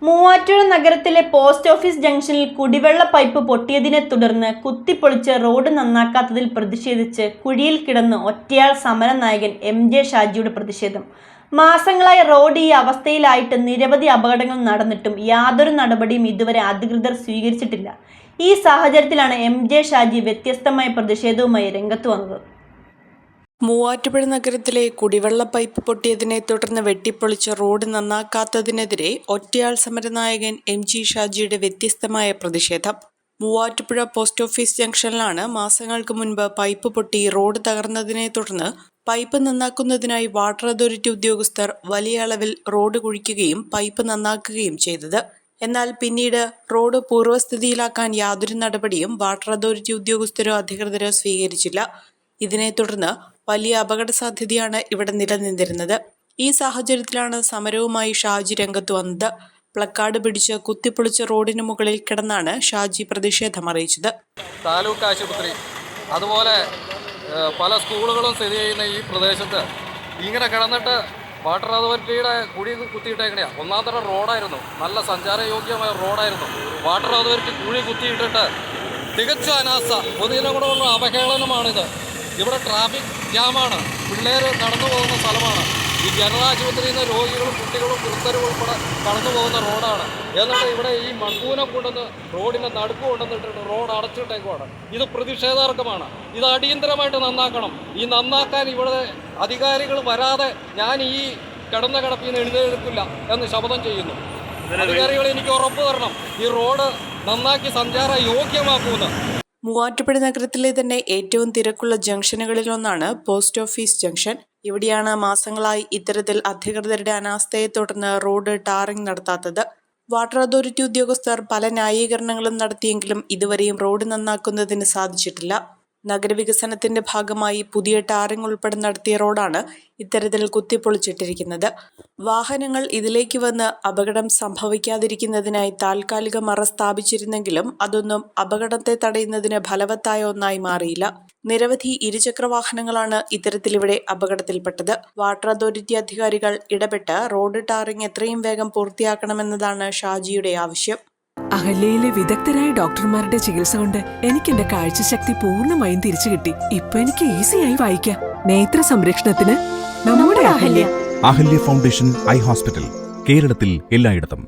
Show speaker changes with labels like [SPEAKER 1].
[SPEAKER 1] മൂവാറ്റുപുഴ നഗരത്തിലെ post office ജംഗ്ഷനിൽ കുടിവെള്ള പൈപ്പ് പൊട്ടിയതിനെ തുടർന്ന് കുത്തിപ്പൊളിച്ച് റോഡ് നന്നാക്കാത്തതിൽ പ്രതിഷേധിച്ച് കുഴിയിൽ കിടന്ന് ഒറ്റയാൾ സമരനായകൻ MJ ഷാജിയുടെ പ്രതിഷേധം. മാസങ്ങളായി റോഡ് ഈ അവസ്ഥയിലായിട്ട് നിരവധി അപകടങ്ങൾ നടന്നിട്ടും യാതൊരു നടപടിയും ഇതുവരെ അധികൃതർ സ്വീകരിച്ചിട്ടില്ല. ഈ സാഹചര്യത്തിലാണ് MJ ഷാജി വ്യത്യസ്തമായ പ്രതിഷേധവുമായി രംഗത്ത് വന്നത്.
[SPEAKER 2] മൂവാറ്റുപുഴ നഗരത്തിലെ കുടിവെള്ള പൈപ്പ് പൊട്ടിയതിനെ തുടർന്ന് വെട്ടിപ്പൊളിച്ച റോഡ് നന്നാക്കാത്തതിനെതിരെ ഒറ്റയാൾ സമരനായകൻ MJ ഷാജിയുടെ വ്യത്യസ്തമായ പ്രതിഷേധം. മൂവാറ്റുപുഴ പോസ്റ്റ് ഓഫീസ് ജംഗ്ഷനിലാണ് മാസങ്ങൾക്ക് മുൻപ് പൈപ്പ് പൊട്ടി റോഡ് തകർന്നതിനെ തുടർന്ന് പൈപ്പ് നന്നാക്കുന്നതിനായി വാട്ടർ അതോറിറ്റി ഉദ്യോഗസ്ഥർ വലിയ അളവിൽ റോഡ് കുഴിക്കുകയും പൈപ്പ് നന്നാക്കുകയും ചെയ്തത്. എന്നാൽ പിന്നീട് റോഡ് പൂർവ്വസ്ഥിതിയിലാക്കാൻ യാതൊരു നടപടിയും വാട്ടർ അതോറിറ്റി ഉദ്യോഗസ്ഥരോ അധികൃതരോ സ്വീകരിച്ചില്ല. ഇതിനെ തുടർന്ന് വലിയ അപകട സാധ്യതയാണ് ഇവിടെ നിലനിന്നിരുന്നത്. ഈ സാഹചര്യത്തിലാണ് സമരവുമായി ഷാജി രംഗത്ത് വന്നത്. പ്ലക്കാർഡ് പിടിച്ച് കുത്തിപ്പൊളിച്ച റോഡിന് മുകളിൽ കിടന്നാണ് ഷാജി പ്രതിഷേധം അറിയിച്ചത്.
[SPEAKER 3] താലൂക്ക് ആശുപത്രി അതുപോലെ പല സ്കൂളുകളും സ്ഥിതി ചെയ്യുന്ന ഈ പ്രദേശത്ത് ഇങ്ങനെ കിടന്നിട്ട് വാട്ടർ അതോറിറ്റിയുടെ കുഴി കുത്തിയിട്ടേക്കണെയാണ്. ഒന്നാം തരം റോഡായിരുന്നു, നല്ല സഞ്ചാരയോഗ്യമായ റോഡായിരുന്നു. വാട്ടർ അതോറിറ്റി കുഴി കുത്തിയിട്ടിട്ട് തികച്ച അനാസ്ഥ, പൊതുജനങ്ങളോടുള്ള അവഹേളനമാണിത്. ഇവിടെ ട്രാഫിക് ജാമാണ്, പിള്ളേർ നടന്നു പോകുന്ന സ്ഥലമാണ്. ഈ ജനറൽ ആശുപത്രിയിൽ നിന്ന് രോഗികളും കുട്ടികളും വൃദ്ധരും ഉൾപ്പെടെ കടന്നു പോകുന്ന റോഡാണ്. എന്നിട്ട് ഇവിടെ ഈ മൺകൂനം കൊണ്ടുവന്ന് റോഡിൻ്റെ നടുക്ക് കൊണ്ടുവന്നിട്ട് റോഡ് അടച്ചിട്ടേക്കുവാണ്. ഇത് പ്രതിഷേധാർഹമാണ്. ഇത് അടിയന്തരമായിട്ട് നന്നാക്കണം. ഈ നന്നാക്കാൻ ഇവിടെ അധികാരികൾ വരാതെ ഞാൻ ഈ കിടന്ന കിടപ്പിൽ നിന്ന് എഴുന്നേൽക്കില്ല എന്ന് ശപഥം ചെയ്യുന്നു. അധികാരികൾ എനിക്ക് ഉറപ്പ് തരണം, ഈ റോഡ് നന്നാക്കി സഞ്ചാര യോഗ്യമാക്കുമെന്ന്.
[SPEAKER 2] മൂവാറ്റുപുഴ നഗരത്തിലെ തന്നെ ഏറ്റവും തിരക്കുള്ള ജംഗ്ഷനുകളിലൊന്നാണ് പോസ്റ്റ് ഓഫീസ് ജംഗ്ഷൻ. ഇവിടെയാണ് മാസങ്ങളായി ഇത്തരത്തിൽ അധികൃതരുടെ അനാസ്ഥയെ തുടർന്ന് റോഡ് ടാറിംഗ് നടത്താത്തത്. വാട്ടർ അതോറിറ്റി ഉദ്യോഗസ്ഥർ പല ന്യായീകരണങ്ങളും നടത്തിയെങ്കിലും ഇതുവരെയും റോഡ് നന്നാക്കുന്നതിന് സാധിച്ചിട്ടില്ല. നഗരവികസനത്തിന്റെ ഭാഗമായി പുതിയ ടാറിംഗ് ഉൾപ്പെടെ നടത്തിയ റോഡാണ് ഇത്തരത്തിൽ കുത്തിപ്പൊളിച്ചിട്ടിരിക്കുന്നത്. വാഹനങ്ങൾ ഇതിലേക്ക് വന്ന് അപകടം സംഭവിക്കാതിരിക്കുന്നതിനായി താൽക്കാലിക മറ സ്ഥാപിച്ചിരുന്നെങ്കിലും അതൊന്നും അപകടത്തെ തടയുന്നതിന് ഫലവത്തായ ഒന്നായി മാറിയില്ല. നിരവധി ഇരുചക്ര വാഹനങ്ങളാണ് ഇത്തരത്തിലിവിടെ അപകടത്തിൽപ്പെട്ടത്. വാട്ടർ അതോറിറ്റി അധികാരികൾ ഇടപെട്ട് റോഡ് ടാറിംഗ് എത്രയും വേഗം പൂർത്തിയാക്കണമെന്നതാണ് ഷാജിയുടെ ആവശ്യം.
[SPEAKER 4] അഹല്യയിലെ വിദഗ്ധരായ ഡോക്ടർമാരുടെ ചികിത്സ കൊണ്ട് എനിക്ക് എന്റെ കാഴ്ചശക്തി പൂർണ്ണമായും തിരിച്ചു കിട്ടി. ഇപ്പൊ എനിക്ക് ഈസിയായി വായിക്കാം. നേത്ര സംരക്ഷണത്തിന് നമ്മുടെ Ahalya.
[SPEAKER 5] Ahalya foundation eye hospital, കേരളത്തിൽ എല്ലായിടത്തും.